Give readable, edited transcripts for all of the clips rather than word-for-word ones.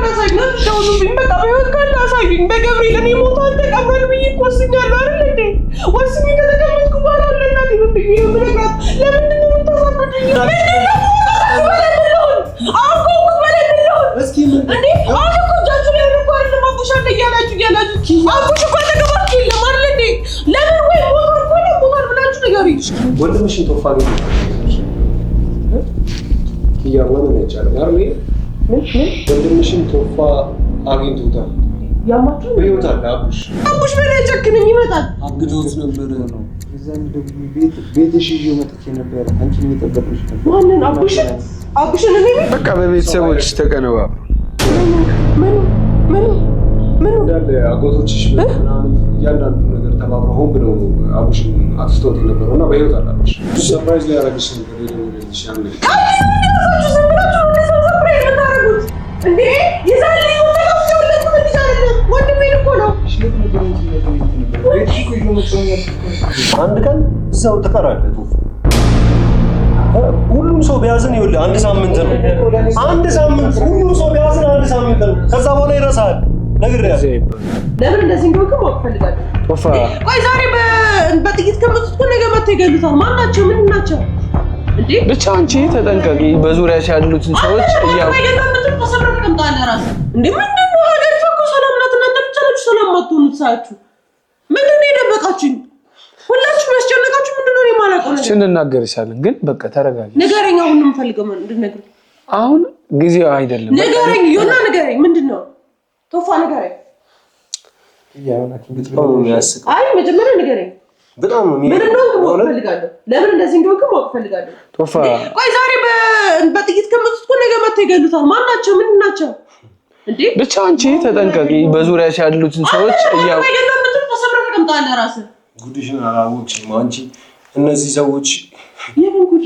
ካለ ሳይሆን ደውሉ ቢመጣ በህይወት ካለ ሳይሆን በገብርኤል እኔ ሞታን ተቀብረን ብዬ ወስኛለሁ አይደል እንዴ? ወስኝ ከተቀመጥኩ በኋላ ለእናቴ ምን ብዬ ነው የምነግራት? ለምንድን ነው የምታሳብዱኝ? እስኪ እንዴ አሁን እኮ እጃችሁ ላይ እኮ አይደለም አቡሽ አለ እያላችሁ አቡሽ እኮ ተቀበልኩ የለም አይደል እንዴ? ለምን ወይ ሞታል ብላችሁ ንገሩኝ። ወንድምሽን ቶፋ ግን ያወነ ነጫለ አይደል? ወንድምሽን ቶፋ አግኝቶታል። ያማችሁ በህይወት አለ አቡሽ በላይ ጨክነኝ ይመጣል። አግዶት ነበር ነው እዛን ደግሞ ቤትሽ ይዤው መጥቼ ነበር። አንቺን እየጠበቅሽ ነበር። ማንን አቡሽ እኔ በቃ በቤተሰቦች ተቀነባብሩ ምን እንዳለ አጎቶችሽ ምናምን ያንዳንዱ ነገር ተባብረው ሆን ብለው አቡሽን አጥፍቶት የነበረውና በህይወት አለ አቡሽ ሰርፕራይዝ ላይ ያደረግሽ ነገር ይደውልልሽ ያለ እንዴ የዛሬ አንድ ቀን እዛው ተቀራለ ቶፋ ሁሉም ሰው ቢያዝን ይኸውልህ አንድ ሳምንት ነው። ሁሉም ሰው ቢያዝን አንድ ሳምንት ነው። ከዛ በኋላ ይረሳል። ነግሬሃለሁ። ለምን እንደዚህ እንደሆነ ማፈልጋለሁ ቶፋ ቆይ ዛሬ በጥይት ከመጡት እኮ ነገ መጥተው ይገሉታል። ማን ናቸው? ምን ናቸው እንዴ? ብቻ አንቺ ተጠንቀቂ። በዙሪያሽ ያሉትን ሰዎች እንዴ ምንድን ነው ሀገሪቷ እኮ ሰላም ናት። እናንተ ብቻ ናችሁ ሰላም ማትሆኑት። ሳያችሁ ምንድን ነው የደበቃችሁኝ? ሁላችሁም ያስጨነቃችሁ ምንድን ነው? የማላውቀው ነገር እንናገርሻለን፣ ግን በቃ ተረጋጊ። ንገረኝ። አሁን ነው የምፈልገው እንድትነግረኝ። አሁን ጊዜው አይደለም። ንገረኝ፣ ዮና ንገረኝ። ምንድን ነው ቶፋ ንገረኝ። አይ መጀመሪያ ንገረኝ። በጣም ምን ነው ፈልጋለሁ። ለምን እንደዚህ እንደሆነ ማወቅ ፈልጋለሁ። ቶፋ ቆይ ዛሬ በጥይት ከመጡት እኮ ነገ መጥተው ይገሉታል። ማን ናቸው? ምን ናቸው እንዴ? ብቻ አንቺ ተጠንቀቂ። በዙሪያሽ ያሉትን ሰዎች ጉድሽን አላወቅሽም አንቺ። እነዚህ ሰዎች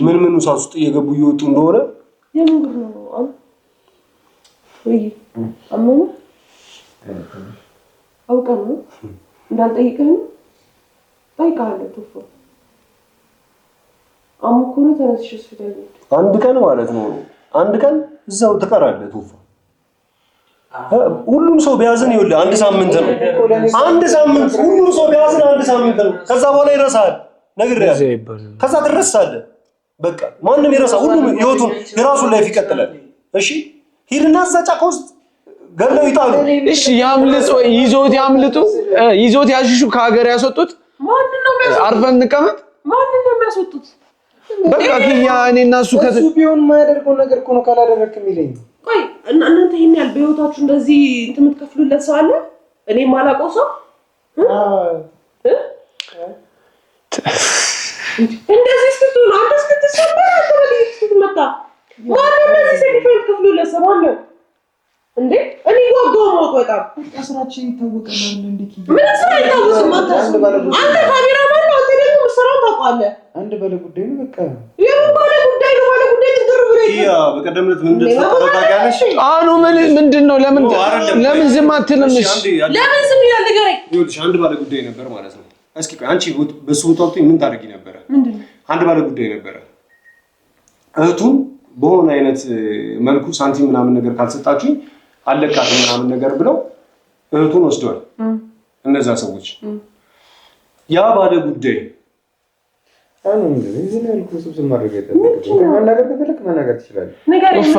ምን ውሳት ውስጥ እየገቡ እየወጡ እንደሆነ የምን ጉድ ነው? ወይ አመኑ አውቀን ነው እንዳልጠይቅህ ነው። ጠይቃለሁ ቶፋ አሙኩሩ ተነስሽ ሆስፒታል አንድ ቀን ማለት ነው። አንድ ቀን እዛው ተቀራለህ ቶፋ። ሁሉም ሰው ቢያዝን ይኸውልህ አንድ ሳምንት ነው። ሁሉም ሰው ቢያዝን አንድ ሳምንት ነው። ከዛ በኋላ ይረሳል። ነግሬሃለሁ። ከዛ ትረሳለህ። በቃ ማንም ይረሳ። ሁሉም ህይወቱን የራሱን ላይፍ ይቀጥላል። እሺ ሂድና እዛ ጫካ ውስጥ ገለው ይጣሉ። እሺ ያምልጡ፣ ይዞት ያሽሹ፣ ከሀገር ያስወጡት። ማንን ነው የሚያስወጡት? አርፈን እንቀመጥ። ማንን ነው የሚያስወጡት? በቃ ኪያ እኔና እሱ እሱ ቢሆን የማያደርገው ነገር እኮ ነው ካላደረክ የሚለኝ። ቆይ እናንተ ይሄን ያህል በህይወታችሁ እንደዚህ እንትን የምትከፍሉለት ሰው አለ? እኔ የማላውቀው ሰው እንደዚህ ስትሆን አንተ እስክትሰበር ስትመጣ ማነው እንደዚህ ሰክሪፋይስ ከፍሉለት ሰው አለ እንዴ? እኔ ወጋው ነው በጣም ስራችን ይታወቃል እንዴ? ምን ስራ ይታወቃል? አንተ ካሜራማን ነው። አንተ ደግሞ መስራው ታውቃለህ። አንድ ባለ ጉዳይ ነው። በቃ የምን ባለ ጉዳይ ነው? ባለ ጉዳይ ትግር ብሎ ያ በቀደም ዕለት ምን እንደተፈጠረ ታውቂያለሽ? አኑ ለምን ነው ለምን ዝም አትልም? እሺ ለምን ዝም ይላል? ንገረኝ። ይኸውልሽ አንድ ባለ ጉዳይ ነበር ማለት ነው። እስኪ ቆይ አንቺ በሱ ወጣውት ምን ታደርጊ ነበር? ምንድነው? አንድ ባለ ጉዳይ ነበር። እህቱን በሆነ አይነት መልኩ ሳንቲም ምናምን ነገር ካልሰጣችሁ አለቃት ምናምን ነገር ብለው እህቱን ወስደዋል እነዛ ሰዎች። ያ ባለ ጉዳይ አሁን እንደዚህ ነው ያልኩት። ስብስብ ማድረግ አይደለም። መናገር ከፈለክ መናገር ትችላለህ። ንገረኝ።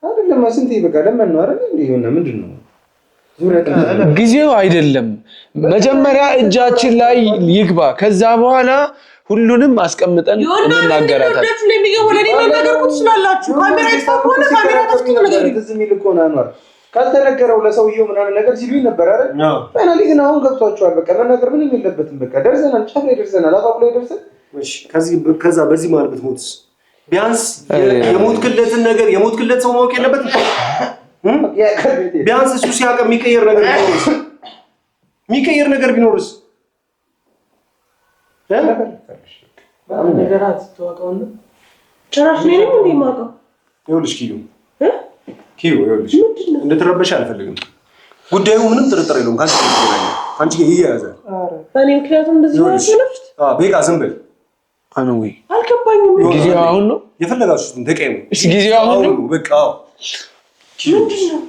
አይደለም ስንት ይበቃ ለምን ነው አይደል? እንዴ ይሆና ምንድነው? ጊዜው አይደለም። መጀመሪያ እጃችን ላይ ይግባ። ከዛ በኋላ ሁሉንም አስቀምጠን እንናገራታለን። ወንዶች ላይ የሚገቡ ለኔ መናገርኩት ስላላችሁ ካሜራ ይፈቀደ ካሜራ ተስኪ ነገር ዝም ይል እኮ ነው አንዋር ካልተነገረው ለሰውየው ምናምን ነገር ሲሉኝ ነበር አይደል? ፋይናሊ ግን አሁን ገብቷቸዋል። በቃ መናገር ምንም የለበትም። በቃ ደርሰናል፣ ጫፍ ላይ ደርሰናል፣ አፋፍ ላይ ደርሰን እሺ። ከዛ በዚህ ማለት ብትሞትስ ቢያንስ የሞትክለትን ነገር የሞትክለት ሰው ማወቅ የለበትም። ቢያንስ እሱ ሲያውቅ የሚቀየር ነገር ቢኖርስ ነገራት ተዋቀውና ጭራሽ ነኝ እንዴ ማውቀው? ይኸውልሽ ኪዩ ይኸውልሽ እንድትረበሽ አልፈልግም። ጉዳዩ ምንም ጥርጥር የለውም። ካንቺ ጋር ይያያዛል። በእኔ ምክንያቱም እንደዚህ ነው ያለሽ። በቃ ዝም በል አንዊ አልገባኝም። ጊዜው አሁን ነው። የፈለጋችሁትን ተቀየሙ። እሺ ጊዜው አሁን ነው። በቃ ምንድነው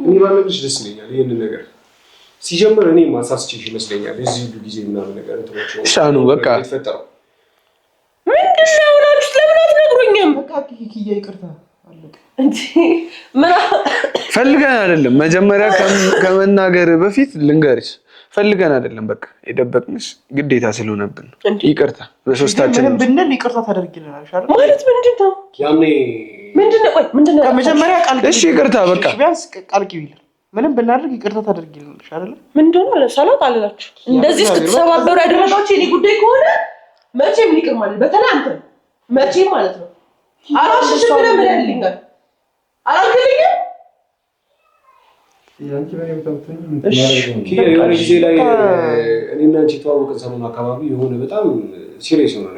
እኔ ባለብሽ ደስ ይለኛል ይሄንን ነገር ሲጀምር እኔ ማሳስችሽ ይመስለኛል እዚህ ሁሉ ጊዜ ምናምን ነገር እንትኖች ሻኑ በቃ ተፈጠረው ምንድነው አውላችሁ ለምን አትነግሩኝም? በቃ ኪያ ይቅርታ አለቀ እንዴ ምን ፈልገን አይደለም መጀመሪያ ከመናገር በፊት ልንገርሽ ፈልገን አይደለም በቃ የደበቅንሽ ግዴታ ስለሆነብን ይቅርታ በሶስታችን ምን ብንል ይቅርታ ታደርጊልናለሽ አይደል ማለት ምንድነው ያኔ ምንድነው መጀመሪያ ቃል እሺ ይቅርታ በቃ ቢያንስ ቃል ግቢልን ምንም ብናደርግ ይቅርታ ታደርጊልናለሽ አይደል ምንድነው ሰላም አላላችሁ እንደዚህ እስክትሰባበሩ ያደረጋችሁ የኔ ጉዳይ ከሆነ መቼም ሊቅር ማለት በተለይ አንተ መቼም ማለት ነው አራሽሽ ብለህ ምን ያልልኛል አላልክልኝም ያንቺ በኔ ተውተኝ የሆነ ጊዜ ላይ እኔና አንቺ ተዋወቅን ሰሞኑን አካባቢ የሆነ በጣም ሲሪየስ የሆነ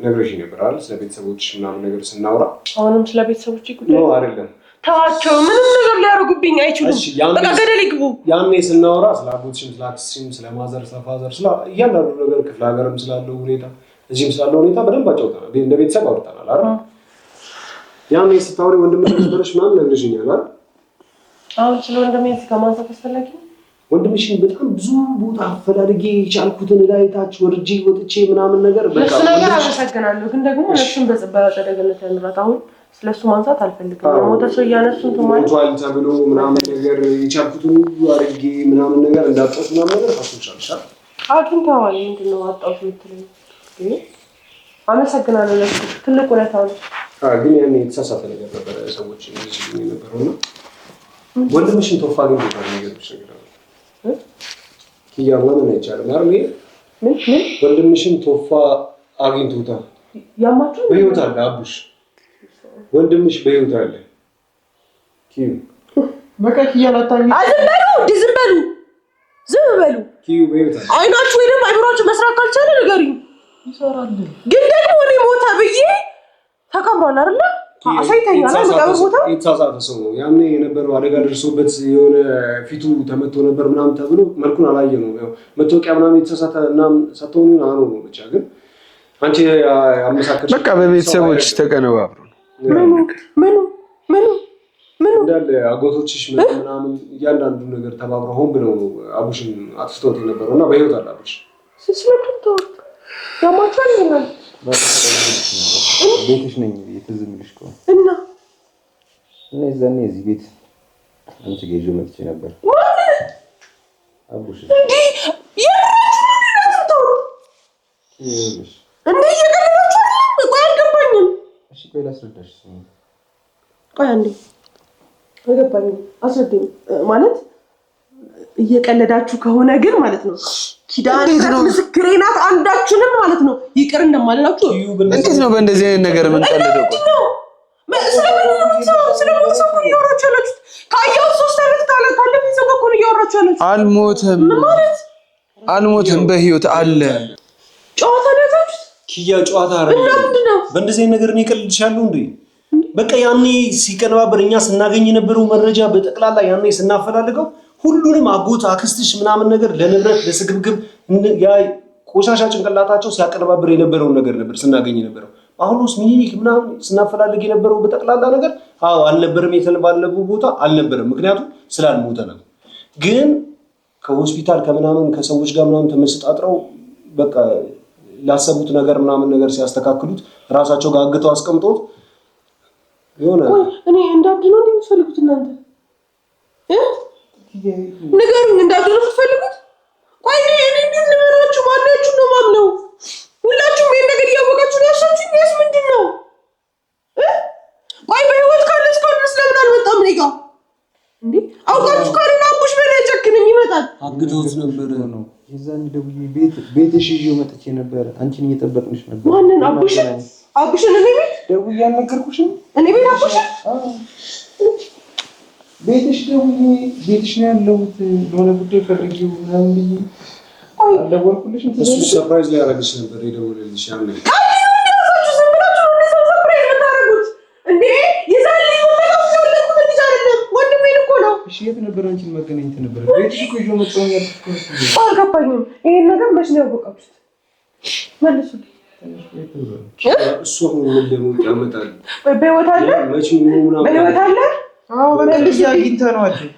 ነገሮች ነበር አይደል ስለ ቤተሰቦችሽ ምናምን ነገር ስናወራ አሁንም ስለ ቤተሰቦች ጉዳይ ነው አይደለም ተዋቸው ምንም ነገር ሊያደርጉብኝ አይችሉም በቃ ገደል ይግቡ ያኔ ስናወራ ስለ አጎትሽም ስለ አክስትሽም ስለ ማዘር ስለ ፋዘር ስለ እያንዳንዱ ነገር ክፍለ ሀገርም ስላለው ሁኔታ እዚህም ስላለው ሁኔታ በደንብ አጫውተናል እንደ ቤተሰብ አውርተናል አይደል ያኔ ስታወሪ ወንድምሽ ነበርሽ ምናምን ነግረሽኛል አይደል አሁን ስለ ወንድሜ እዚህ ከማንሳት አስፈላጊ ነው ወንድምሽን በጣም ብዙ ቦታ አፈላልጌ የቻልኩትን ላይ ታች ወርጄ ወጥቼ ምናምን ነገር በቃ እሱ ነገር አመሰግናለሁ ግን ደግሞ እሱን በጽባራ ተደገነት ያንራት አሁን ስለሱ ማንሳት አልፈልግም ሞተ ሰው እያነሱን ተማይቷል ተብሎ ምናምን ነገር የቻልኩትን ሁሉ አድርጌ ምናምን ነገር እንዳጣስ ምናምን ነገር ታስቻለሽ አሁን ታዋል ምንድነው አጣውሽ የምትለኝ አመሰግናለሁ ለሱ ትልቅ ውለታው ነው ግን ያኔ የተሳሳተ ነገር ነበር ሰዎች እዚህ ነበርና ወንድምሽን ቶፋ ግን ነው ነገር ይችላል ኪያ ማንን አይቻልም አይደል ምን ወንድምሽን ቶፋ አግኝቶታል ያማችሁ በህይወት አለ አቡሽ ወንድምሽ በህይወት አለ ኪዩ በቃ ኪያ ላታኝ ዝም በሉ ኪዩ በህይወት አለ አይናችሁ ወይ ደግሞ አይብራችሁ መስራት ካልቻለ ንገሪኝ ይሰራል ግን ደግሞ እኔ ሞታ ብዬ ተከብሯል አይደል አሳይተኛል ለምን ቦታ የተሳሳተ ሰው ነው ያኔ የነበረው አደጋ ደርሶበት የሆነ ፊቱ ተመቶ ነበር ምናምን ተብሎ መልኩን አላየ ነው ያው መተወቂያ ምናምን የተሳሳተ እናም ሰጥቶኝ ነው ብቻ ግን አንቺ አመሳከርሽ በቃ በቤተሰቦች ተቀነባብሩ ምን እንዳለ አጎቶችሽ ምናምን እያንዳንዱ ነገር ተባብረው ሆን ብለው ነው አቡሽን አጥፍቶት የነበረውና በህይወት አለ አቡሽ ስለምንቶ ያማቻል ነው ቤትሽ ነኝ የተዝምልሽ እኮ እና እኔ እዚህ ቤት አንቺ ገዥ መጥቼ ነበር አቡሽ እንዴ የራችሁ እንዴ የገለላችሁ ቆይ አልገባኝም እሺ ቆይ ላስረዳሽ ቆይ አንዴ አልገባኝም አስረዳኝ ማለት እየቀለዳችሁ ከሆነ ግን ማለት ነው ኪዳን ምስክሬ ናት አንዳችሁንም ማለት ነው ይቅር እንደማልላችሁ እንዴት ነው በእንደዚህ አይነት ነገር ምን ቀልደው አልሞተም በህይወት አለ ጨዋታ ነታችሁ ኪያ ጨዋታ አይደለም በእንደዚህ አይነት ነገር ነው ይቀልድሻለሁ እንዴ በቃ ያኔ ሲቀነባበር እኛ ስናገኝ የነበረው መረጃ በጠቅላላ ያኔ ስናፈላልገው ሁሉንም አጎት አክስትሽ ምናምን ነገር ለንብረት ለስግብግብ ያ ቆሻሻ ጭንቅላታቸው ሲያቀነባበር የነበረውን ነገር ነበር ስናገኝ የነበረው አሁንስ ሚኒሊክ ምናምን ስናፈላልግ የነበረው በጠቅላላ ነገር አልነበረም የተባለው ቦታ አልነበረም ምክንያቱም ስላልሞተ ነው ግን ከሆስፒታል ከምናምን ከሰዎች ጋር ምናምን ተመስጣጥረው በቃ ላሰቡት ነገር ምናምን ነገር ሲያስተካክሉት ራሳቸው ጋር አግተው አስቀምጠውት የሆነ እኔ እንዳብድ ነው እንደምትፈልጉት እናንተ ንገሩኝ እንዳብድ ነው የምትፈልጉት ቆይ እኔ እንዴት ልበላችሁ ማናችሁ ነው ማምነው ሁላችሁም ይሄን ነገር እያወቃችሁ ነው ያሻችሁ ነው ምንድን ነው ቆይ በህይወት ካለ እስካሁን ድረስ ለምን አልመጣም እኔ ጋር እንዴ አውቃችሁ ካለና አቡሽ በላይ ጨክንም ይመጣል አግተውት ነበር ነው የዛን ደውዬ ቤትሽ ይዤው መጥቼ ነበር አንቺን እየጠበቅንሽ ነበር ማንን አቡሽን እኔ ቤት ደውዬ አልነገርኩሽም እኔ ቤት አቡሽ ቤትሽ ደውዬ ቤትሽ ነው ያለሁት ለሆነ ጉዳይ ፈልጌው ምናምን ብዬ አልደወልኩልሽም እሱ ሰርፕራይዝ ሊያደርግሽ ነበር የደወለልሽ ያኔ እሺ የት ነበር አንቺን መገናኘት ነበር ቤትሽ እኮ ይዤው መጣሁ ያልኩሽ አልገባኝም ይሄን ነገር መች ነው ያወቃችሁት መልሱልኝ እሱ ምን ደሞ ያመጣል በህይወት አለ መች ነው ምናምን በህይወት አለ አዎ በእንደዚህ አግኝተህ ነው አይደል?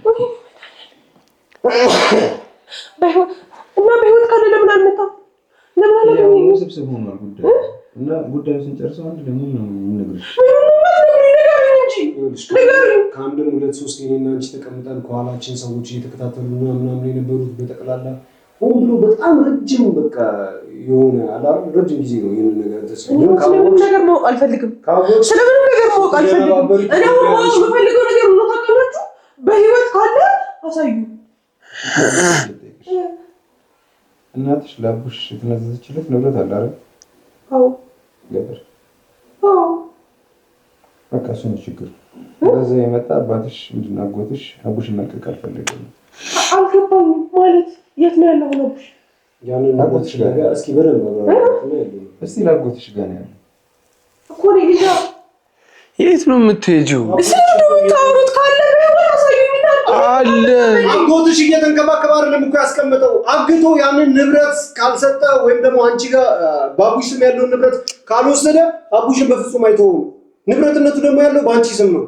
በህይወት ካለ ለምን አልመጣም? ለምን አልመጣም? ያው ስብስብ ሆኗል ጉዳዩ እና ጉዳዩ ስንጨርሰው አንድ ደግሞ ነው የምነግርሽ። ከአንድም 2-3 የኔና አንቺ ተቀምጠን ከኋላችን ሰዎች እየተከታተሉ ምናምን የነበሩት በጠቅላላ ሆን ብሎ በጣም ረጅም በቃ የሆነ አላር ረጅም ጊዜ ነው ይሄንን ነገር ተሰምቶ ስለምን ነገር ማወቅ አልፈልግም። ስለምን ነገር ማወቅ አልፈልግም። እኔ ማወቅ የምፈልገው ነገር ነው ታውቃላችሁ። በህይወት ካለ አሳዩ። እናትሽ ለአቡሽ የተነዘዘችለት ንብረት አለ አይደል? አዎ ገበር አዎ በቃ እሱ ነው ችግር። በዛ የመጣ አባትሽ ምንድን ነው አጎትሽ አቡሽን መልቀቅ አልፈለገም። አልገባኝም ማለት የት ነው ያለው አቡሽ? ያንን አጎትሽ ጋር እስኪ በደንብ እስቲ ላጎትሽ ጋር ነው ያለው እኮ ነው ልጅ። የት ነው የምትሄጂው? ታውሩት ካለ አለ አጎትሽ እየተንከባከበ አይደለም እኮ ያስቀመጠው። አግቶ ያንን ንብረት ካልሰጠ ወይም ደግሞ አንቺ ጋር በአቡሽ ስም ያለውን ንብረት ካልወሰደ አቡሽን በፍጹም አይተውም። ንብረትነቱ ደግሞ ያለው በአንቺ ስም ነው።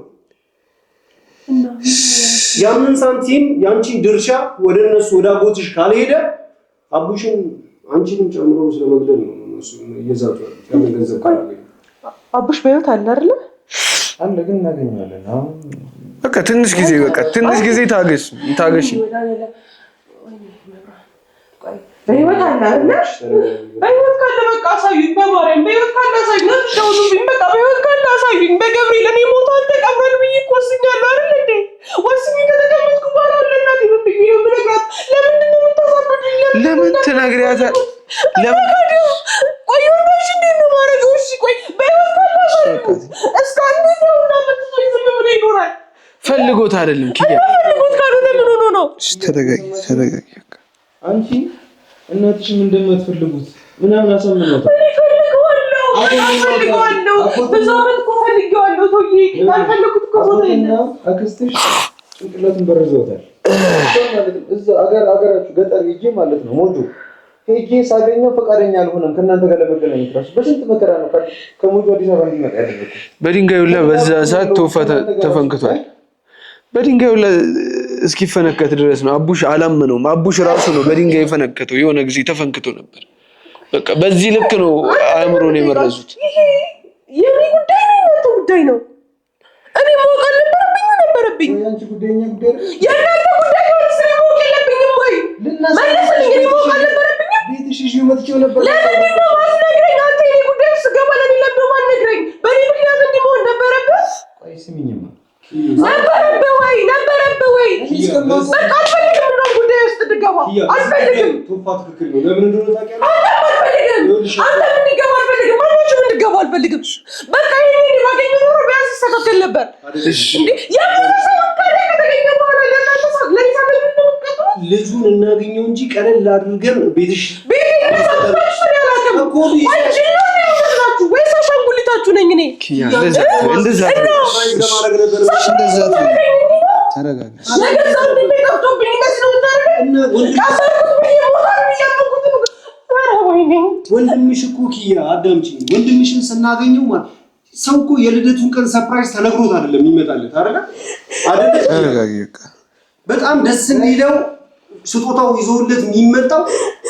ያንን ሳንቲም ያንቺን ድርሻ ወደ እነሱ ወደ አጎትሽ ካልሄደ አቡሽን አንቺንም ጨምሮ ስለመግደል ነው እነሱ እየዛቱ ያንን ገንዘብ ካላገኘ። አቡሽ በህይወት አለ አይደል? አለ ግን እናገኘዋለን። አሁን በቃ ትንሽ ጊዜ ታገሽ። በህይወት አለ አይደል? በህይወት ካለ በቃ አሳዩኝ። በማርያም በህይወት ካለ አሳዩኝ። ደውሉልኝ። በቃ በህይወት ካለ አሳዩኝ። በገብርኤል እኔ ሞቷል ተቀብረን ብዬ እኮ ወስኛለሁ አይደል እንዴ? ወስኜ ከተቀመጥኩ በኋላ ለእናቴ ምን ብዬ ነው የምነግራት? ለምንድን ነው የምታሳብዱኝ? ለምን ትነግሪያታለሽ? ለምን ቆይ ወርዳሽ እንዴት ነው ማድረገው? እሺ ቆይ በህይወት ካለ አሳዩኝ። እስካሁን ነው እናመጣኝ ዝም ብሎ ይኖራል። ፈልጎት አይደለም ኪያ። ፈልጎት ካልሆነ ምን ሆኖ ነው? ተረጋጊ። አንቺ እናትሽም እንደማትፈልጉት ምናምን አሳምነውታል። ፈልገዋለሁ ብዙ ዓመት እኮ ፈልገዋለሁ። ሰውዬ ካልፈለኩት እኮ ቦታ የለም። አክስትሽ ጭንቅላቱን በረዘውታል። እዛ አገራችሁ ገጠር ሄጄ ማለት ነው ሞጆ ሄጄ ሳገኘው ፈቃደኛ አልሆነም። ከእናንተ ጋር ለመገናኘት እራሱ በስንት መከራ ነው ከሞጆ አዲስ አበባ እንዲመጣ ያደረኩት። በድንጋዩ ላይ በዛ ሰዓት ተፈንክቷል። በድንጋዩ ላይ እስኪፈነከት ድረስ ነው። አቡሽ አላመነውም። አቡሽ ራሱ ነው በድንጋይ የፈነከተው። የሆነ ጊዜ ተፈንክቶ ነበር። በቃ በዚህ ልክ ነው አእምሮን የመረዙት። ይሄ የኔ ጉዳይ ነው፣ የእናንተ ጉዳይ ነው። እኔ ማወቅ ነበረብኝ። የአንቺ ጉዳይ የእኛ ጉዳይ ነው። የእናንተ ጉዳይ ነው። ስለ ማወቅ የለብኝም ወይ መለስልኝ። እኔ ማወቅ አልነበረብኝም። ቤትሽ ይዤ መጥቼው ነበር። ለምንድን ነው ማትነግረኝ? አንተ የኔ ጉዳይ ስገባ ለኔ ለምን ነው ማትነግረኝ? በእኔ ምክንያት እንዲህ መሆን ነበረበት? ቆይ ስሚኝማ ነበረብህ ወይ? በቃ አልፈልግም ነው ጉዳይ ውስጥ እንድገባ አልፈልግም። ቶፋ ትክክል ነው። ለምን እንደሆነ ታውቂያለሽ? አንተ እንድገባ አልፈልግም። ማናችሁም እንድገባ አልፈልግም። በቃ ይሄን ባገኘ ኖሮ ቢያንስ ይስተካከል ነበር። እንዴ ያመሰሰው ካለ ከተገኘ በኋላ ልጁን እናገኘው እንጂ ቀለል አድርገን ቤትሽ ወይስ አሻንጉሊታችሁ ነኝ እኔ? እንደዛ ተረጋጋ። ወንድምሽ እኮ ኪያ አዳምጪኝ። ወንድምሽን ስናገኘው ማለት ሰው እኮ የልደቱን ቀን ሰርፕራይዝ ተነግሮት አይደለም የሚመጣለት አይደል? በጣም ደስ የሚለው ስጦታው ይዞለት የሚመጣው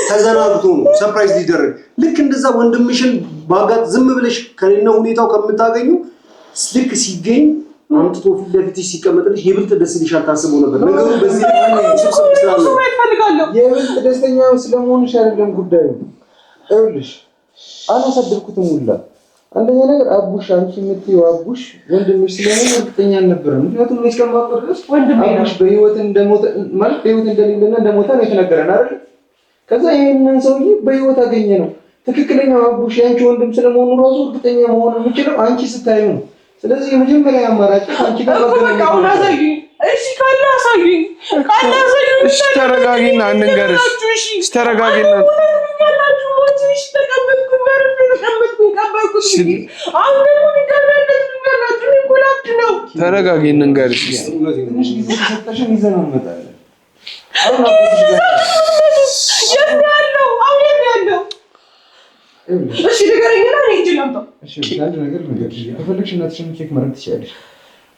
ተዘናግቶ ነው ሰርፕራይዝ ሊደረግ። ልክ እንደዛ ወንድምሽን ባጋጥ ዝም ብለሽ ከሌላ ሁኔታው ከምታገኙ ልክ ሲገኝ አምጥቶ ፊት ለፊትሽ ሲቀመጥልሽ የብልጥ ደስ ይልሻል። ታስበው ነበር ነገሩ በዚህ የብልጥ ደስተኛ ስለመሆንሽ አይደለም ጉዳዩ። ይኸውልሽ አላሳደብኩትም ሁላ አንደኛ ነገር አቡሽ አንቺ የምትይው አቡሽ ወንድምሽ ስለሆነ እርግጠኛ አልነበረም። ምክንያቱም እኔ እስከማውቀው ድረስ አቡሽ በህይወት እንደሞተ ማለት በህይወት እንደሌለና እንደሞተ ነው የተነገረን አይደል? ከዛ ይሄንን ሰውዬ በህይወት አገኘ ነው። ትክክለኛው አቡሽ ያንቺ ወንድም ስለመሆኑ ራሱ እርግጠኛ መሆን የምችለው አንቺ ስታዩ ነው። ስለዚህ የመጀመሪያ አማራጭ አንቺ ጋር መገናኘት ነው። እሺ ካለ አሳዩኝ። እሺ ተረጋጊና እንንገርሽ። እሺ ተረጋጊና ተረጋጊ እንንገርሽ። ትንሽ ጊዜ ተሰጠሽን ይዘን እንመጣለን። እሺ ንገረኝና እኔ እጅ ላምጣ። እሺ አንድ ነገር ልንገርሽ። ከፈለግሽ እናትሽን ቼክ ማድረግ ትችያለሽ።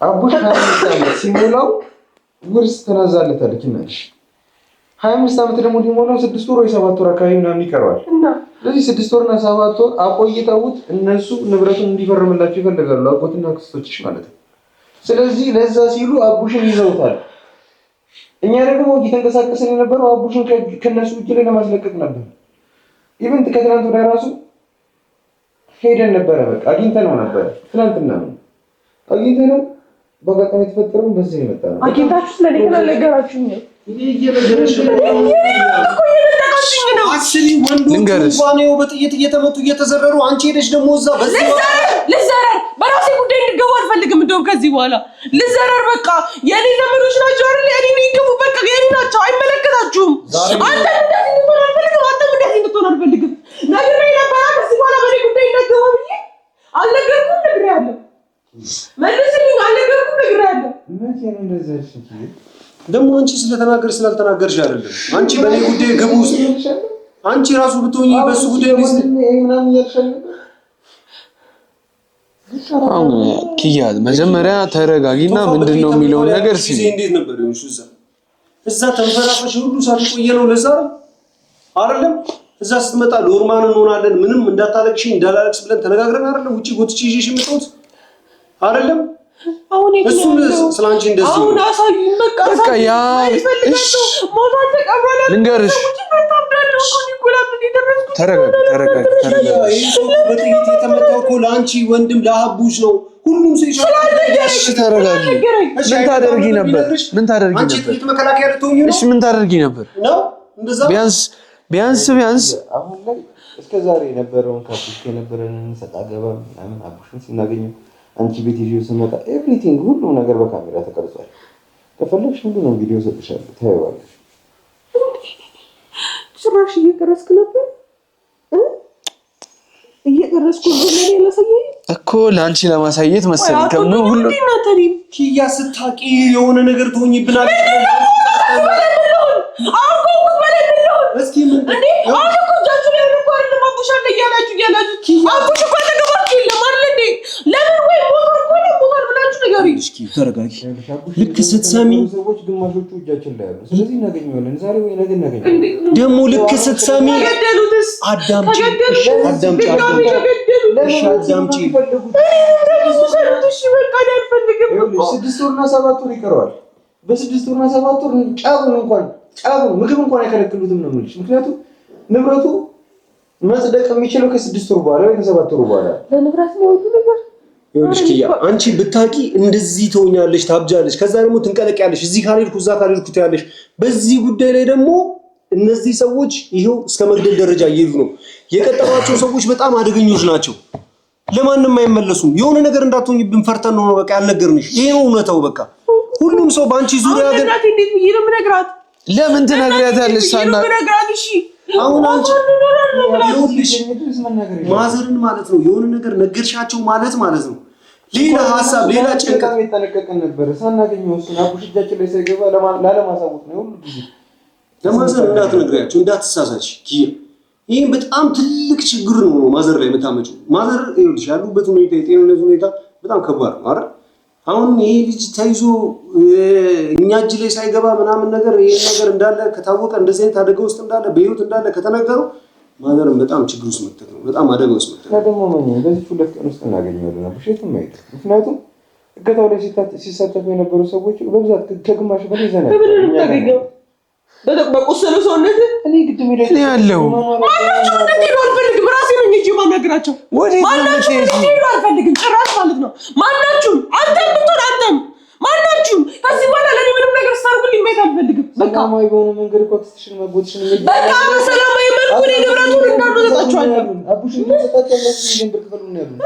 አቡሽ 25 ዓመት ሲሞላው ውርስ ተናዛለታለች እናት 25 ዓመት ደግሞ ሊሞላው 6 ወር ወይ 7 ወር አካባቢ ምናምን ይቀረዋል። ስለዚህ 6 ወርና 7 ወር አቆይተውት እነሱ ንብረቱን እንዲፈርምላቸው ይፈልጋሉ፣ አጎትና አክስቶችሽ ማለት ነው። ስለዚህ ለዛ ሲሉ አቡሽን ይዘውታል። እኛ ደግሞ እየተንቀሳቀስን የነበረው አቡሽን ከነሱ እጅ ላይ ለማስለቀቅ ነበር። ኢቨንት ከትናንት ወዲያ ራሱ ሄደን ነበረ። በቃ አግኝተነው ነበረ። ትናንትና ነው አግኝተነው። በአጋጣሚ የተፈጠረው በዚህ የመጣ ነው። አግኝታችሁ ስለኔ ነገራችሁ ነው። አስቢ ወንዶች እንኳን ነው በጥይት እየተመቱ እየተዘረሩ፣ አንቺ ሄደሽ ደግሞ እዛ በዚህ ልዘረር በራሴ ጉዳይ እንድገቡ አልፈልግም። እንደውም ከዚህ በኋላ ልዘረር በቃ የኔ ዘመዶች ናቸው አይደል? የኔ ነው በቃ የኔ ናቸው፣ አይመለከታችሁም። አንተ እንደዚህ እንድትሆን አልፈልግም። አንተ እንደዚህ እንድትሆን አልፈልግም። ነገር ላይ ነበር ከዚህ በኋላ በኔ ጉዳይ እንዳትገባ ብዬ አልነገርኩም። ነግሬሃለሁ። መልስልኝ። አልነገርኩም፣ ነግሬሃለሁ። መቼ ነው እንደዛ ያልሽኝ? ደግሞ አንቺ ስለተናገርሽ ስላልተናገርሽ አይደለም። አንቺ በኔ ጉዳይ ግቡ ውስጥ አንቺ ራሱ ብትሆኚ በሱ ጉዳይ ምናምን ያልሻል። አሁን ኪያ መጀመሪያ ተረጋጊና ምንድነው የሚለውን ነገር ሲል እንዴት ነበር ይሁንሽ? እዛ ተንፈራፈሽ ሁሉ ሳትቆየ ነው ለዛ አይደለም። እዛ ስትመጣ ሎርማን እንሆናለን ምንም እንዳታለቅሽ እንዳላለቅስ ብለን ተነጋግረን አይደለም ውጪ ጎትቼ ይዤሽ የመጣሁት አይደለም። አሁን እሱን ስላንቺ እንደዚህ አሁን አሳዩኝ። በቃ ያ እሺ ሞታን ተቀበለ ልንገርሽ። ተረጋጋ። በጥይት የተመታው እኮ ለአንቺ ወንድም ለአቡሽ ነው። ሁሉም ሰው ይሻላል። ተረጋጊ። ምን ታደርጊ ነበር? አንቺ ጥይት መከላከያ ልትሆኚ ነው? እሺ ምን ታደርጊ ነበር? እንደዛ ቢያንስ አሁን ላይ እስከዛሬ የነበረውን ካፕሽ የነበረንን ሰጣ ገባ ምናምን አቡሽን ስናገኘው አንቺ ቤት ይዤው ስመጣ ኤቭሪቲንግ ሁሉም ነገር በካሜራ ተቀርጿል። ከፈለግሽ ሁሉንም ቪዲዮ ሰጥሻለሁ፣ ታየዋለሽ። ጭራሽ እየቀረስክ ነበር? እየቀረስኩ ለኔ ለሰየኝ እኮ ለአንቺ ለማሳየት መሰለኝ። ከምን ሁሉ ኪያ ስታቂ የሆነ ነገር ትሆኝብናል። እስኪ ምን እንዴ አሁን እጃችሁ ላይ ነው ቆርጥ ማቡሻ ላይ ያላችሁ ኪያ አቡሽ እኮ ተገባችሁ ለማለት እንዴ ለምን ወይ ሞተር ብላችሁ ንገሩኝ። እስኪ ተረጋጊ። ልክ ስትሰሚ ሰዎች ግማሾቹ እጃችን ላይ ያሉ፣ ስለዚህ እናገኘዋለን ዛሬ ወይ ነገ እናገኘዋለን። ደግሞ ልክ ስትሰሚ ገደሉትስ አዳምጪ። እሺ በቃ አልፈልግም። 6 ወርና 7 ወር ይቀረዋል። በ6 ወርና 7 ወር ጫቡን ምግብ እንኳን አይከለክሉትም ነው የምልሽ። ምክንያቱም ንብረቱ መጽደቅ የሚችለው ከ6 ወር በኋላ ወይ ከ7 ወር በኋላ ለንብረት ነው ነገር። ይኸውልሽ ኪያ አንቺ ብታቂ እንደዚህ ትሆኛለሽ፣ ታብጃለሽ፣ ከዛ ደግሞ ትንቀለቂያለሽ። እዚህ ካልሄድኩ እዛ ካልሄድኩ ትያለሽ። በዚህ ጉዳይ ላይ ደግሞ እነዚህ ሰዎች ይሄው እስከ መግደል ደረጃ እየሄዱ ነው። የቀጠሯቸው ሰዎች በጣም አደገኞች ናቸው። ለማንም አይመለሱም። የሆነ ነገር እንዳትሆኝብን ፈርተን ነው በቃ ያልነገርንሽ። ይሄ ነው እውነታው። በቃ ሁሉም ሰው ባንቺ ዙሪያ ግን እንዴት ብዬ ነው የምነግራት? ለምን ትነግሪያታለሽ? እሺ አሁን አንቺ ይኸውልሽ ማዘርን ማለት ነው የሆነ ነገር ነገርሻቸው ማለት ነው ሌላ ሀሳብ ሌላ ጭንቀት የተጠነቀቀን ነበር። ሳናገኘው እሱን አቡሽ እጃችን ላይ ሳይገባ ላለማሳወቅ ነው ሁሉ ጊዜ ለማዘር እንዳትነግሪያቸው እንዳትሳሳች ኪያ። ይሄ በጣም ትልቅ ችግር ነው ማዘር ላይ የምታመጪው። ማዘር ይኸውልሽ ያሉበት ሁኔታ የጤንነት ሁኔታ በጣም ከባድ ነው አይደል? አሁን ይሄ ልጅ ተይዞ እኛ እጅ ላይ ሳይገባ ምናምን ነገር ይሄ ነገር እንዳለ ከታወቀ እንደዚህ አይነት አደጋ ውስጥ እንዳለ በህይወት እንዳለ ከተነገረው ማዘርም በጣም ችግር ውስጥ መጥተው ነው በጣም አደጋ ውስጥ መጥተው ነው። ደግሞ ምን በዚህ 2 ቀን ውስጥ እናገኘዋለን አቡሽ የትም አይሄድም። ምክንያቱም እገታው ላይ ሲሳተፉ የነበሩ ሰዎች በብዛት ከግማሽ በላይ ዘና ያገኘው በቆሰለው ሰውነት እኔ ግድ ሜዳ ያለው ማናቸው እንደሄዱ አልፈልግም። ራሴ ነኝ እንጂ ማናገራቸው ማናቸው እንደሄዱ አልፈልግም ጭራሽ ማለት ነው። ማናችሁም አንተም ብትሆን አንተም ማናችሁም ከዚህ በኋላ ለኔ ምንም ነገር ስታርጉልኝ ማየት አልፈልግም። በቃ ሰላማዊ በሆነ መንገድ ኮክስሽን መጎትሽን በቃ በሰላማዊ መልኩ እኔ ንብረቱን እንዳልወጣችኋለሁ። አቡሽ እንደሰጣቸው ሚሊዮን ብር ክፈሉን ነው ያሉን።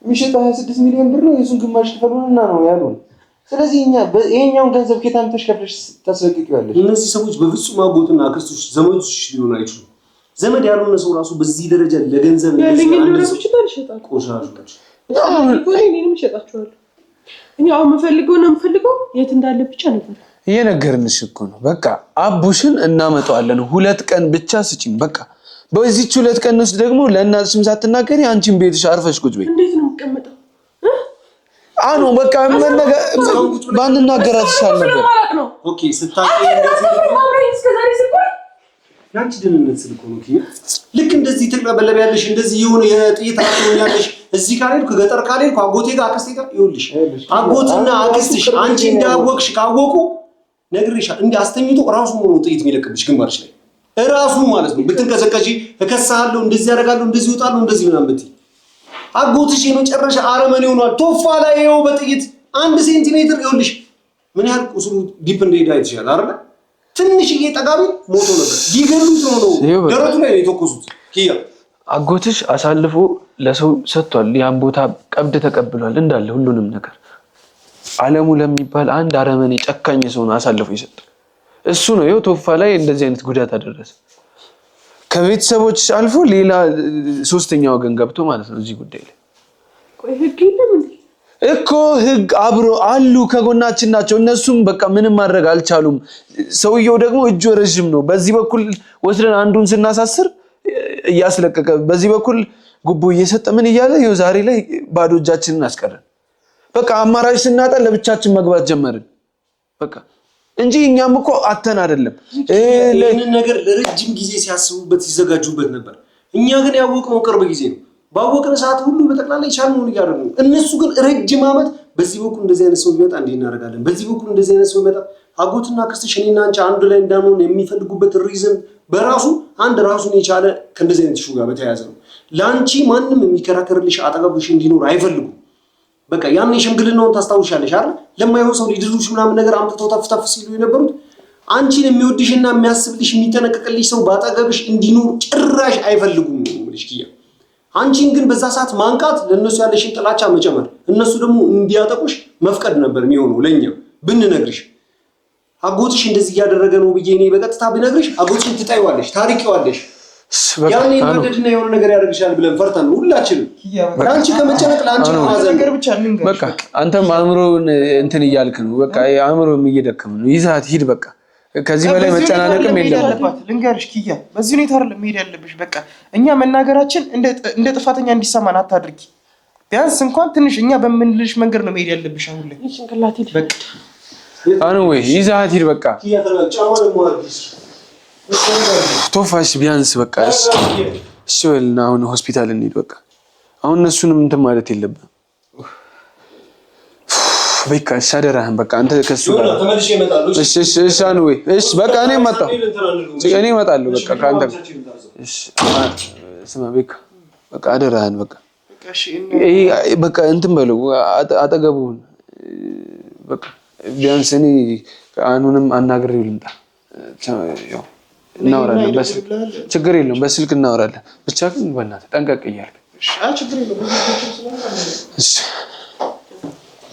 የሚሸጠው 26 ሚሊዮን ብር ነው፣ የሱን ግማሽ ክፈሉንና ነው ያሉን። ስለዚህ እኛ ይሄኛውን ገንዘብ ከታም ተሽከፍለሽ ታስለቅቂዋለሽ። እነዚህ ሰዎች በፍጹም አጎትና አክስቶች ዘመዶች ሊሆኑ አይችሉም። ዘመድ ያልሆነ ሰው ራሱ በዚህ ደረጃ ለገንዘብ ያለኝ ንብረቶች ታልሸጣል ቆሻሾች እኔንም እሸጣቸዋለሁ። እኔ አሁን የምፈልገው የት እንዳለ ብቻ ነበር እየነገርንሽ እኮ ነው። በቃ አቡሽን እናመጣዋለን። 2 ቀን ብቻ ስጪኝ በቃ። በዚህች 2 ቀን ውስጥ ደግሞ ለእናትሽም ሳትናገሪ አንቺን ቤትሽ አርፈሽ ቁጭ በይ። እንዴት ነው የምቀመጠው? አኑ በቃ ባንናገራት ይሻል ነበር። ኦኬ ስታቂ ያንቺ ድንነት ስልኮ ነው ኪያ ልክ እንደዚህ ትቀበለበያለሽ እንደዚህ የሆነ የጥይት አጥቶኛለሽ እዚህ ካልሄድኩ ገጠር ካልሄድኩ አጎቴ ጋር አክስቴ ጋር ይኸውልሽ አጎትና አክስትሽ አንቺ እንዳወቅሽ ካወቁ ነግሬሻለሁ እንዴ አስተኝቶ ራሱ ነው ጥይት የሚለቅብሽ ግንባርሽ ላይ ራሱ ማለት ነው ብትንቀሰቀሺ እከሳለሁ እንደዚህ ያደርጋለሁ እንደዚህ ይወጣለሁ እንደዚህ ምናምን ብትይ አጎትሽ የመጨረሻ አረመኔ ሆኗል ቶፋ ላይ ይኸው በጥይት 1 ሴንቲሜትር ይኸውልሽ ምን ያህል ቁስሉ ዲፕ እንደሄደ አይተሻል አይደል ትንሽዬ ጠጋቢ ሞቶ ነበር ቢገሉት ነው ደረቱ ላይ የተኮሱት ኪያ አጎትሽ አሳልፎ ለሰው ሰጥቷል ያን ቦታ ቀብድ ተቀብሏል እንዳለ ሁሉንም ነገር ዓለሙ ለሚባል አንድ አረመኔ ጨካኝ ሰው ነው አሳልፎ ይሰጣል እሱ ነው ይኸው ቶፋ ላይ እንደዚህ አይነት ጉዳት አደረሰ ከቤተሰቦች አልፎ ሌላ ሶስተኛ ወገን ገብቶ ማለት ነው እዚህ ጉዳይ ላይ ቆይ ህግ የለም እንዴ እኮ ህግ አብሮ አሉ ከጎናችን ናቸው እነሱም በቃ ምንም ማድረግ አልቻሉም ሰውየው ደግሞ እጁ ረጅም ነው በዚህ በኩል ወስደን አንዱን ስናሳስር እያስለቀቀ በዚህ በኩል ጉቦ እየሰጠ ምን እያለ ይኸው ዛሬ ላይ ባዶ እጃችንን አስቀረን በቃ አማራጭ ስናጣ ለብቻችን መግባት ጀመርን በቃ እንጂ እኛም እኮ አተን አይደለም ለምን ነገር ለረጅም ጊዜ ሲያስቡበት ሲዘጋጁበት ነበር እኛ ግን ያወቅነው ቅርብ ጊዜ ነው ባወቅን ሰዓት ሁሉ በተቀላላ ይቻልነው ይያደርጉ እነሱ ግን ረጅም አመት በዚህ በኩል እንደዚህ አይነት ሰው ቢመጣ እንዴ እናደርጋለን በዚህ በኩል እንደዚህ አይነት ሰው ቢመጣ አጎትና ክርስቲሽ እኔና አንቺ አንድ ላይ እንዳንሆን የሚፈልጉበት ሪዝን በራሱ አንድ ራሱን የቻለ ከእንደዚህ አይነት ሹጋ በተያያዘ ነው ላንቺ ማንንም የሚከራከርልሽ አጠገብሽ እንዲኖር አይፈልጉም በቃ ያን የሽምግልናውን ታስታውሻለሽ አይደል ለማይሆን ሰው ሊድሩሽ ምናምን ነገር አምጥተው ተፍተፍ ሲሉ የነበሩት አንቺን የሚወድሽና የሚያስብልሽ የሚተነቀቅልሽ ሰው ባጠገብሽ እንዲኖር ጭራሽ አይፈልጉም ማለት ኪያ አንቺን ግን በዛ ሰዓት ማንቃት ለነሱ ያለሽን ጥላቻ መጨመር እነሱ ደግሞ እንዲያጠቁሽ መፍቀድ ነበር የሚሆነው ለኛ ብንነግርሽ አጎትሽ እንደዚህ ያደረገ ነው ብዬ እኔ በቀጥታ ብነግርሽ አጎትሽን ትጣይዋለሽ ታሪቂዋለሽ ያኔ ወደድና የሆነ ነገር ያደርግሻል ብለን ፈርተን ሁላችንም አንቺ ከመጨነቅ ላንቺ ነገር ብቻ እንንገር በቃ አንተም አእምሮን እንትን እያልክ ነው በቃ አእምሮም እየደከመ ነው ይዛት ሂድ በቃ ከዚህ በላይ መጨናነቅም የለም ልንገርሽ ኪያ በዚህ ሁኔታ አይደለም መሄድ ያለብሽ በቃ እኛ መናገራችን እንደ ጥፋተኛ እንዲሰማን አታድርጊ ቢያንስ እንኳን ትንሽ እኛ በምንልሽ መንገድ ነው መሄድ ያለብሽ አሁን ላይ ጭንቅላቴ በቃ አኑ ወይ ይዛት ሂድ በቃ ኪያ ተረጋጫው ማለት ቶፋሽ ቢያንስ በቃ እሺ ወልና አሁን ሆስፒታል እንሂድ በቃ አሁን እነሱንም እንትን ማለት የለብንም በቃ ሻደራህን በቃ አንተ ከሱ ጋር ተመልሼ እመጣለሁ እሺ አኑ ወይ እሺ በቃ እኔ እመጣለሁ በቃ ካንተ እሺ ስማ በቃ አደራህን በቃ በቃ እንትን በለው አጠገቡን በቃ ቢያንስ እኔ አኑንም አናግሬው ልምጣ ያው እናወራለን በስልክ ችግር የለውም በስልክ እናወራለን ብቻ ግን በእናትህ ጠንቀቅ እያልክ ችግር የለውም እሺ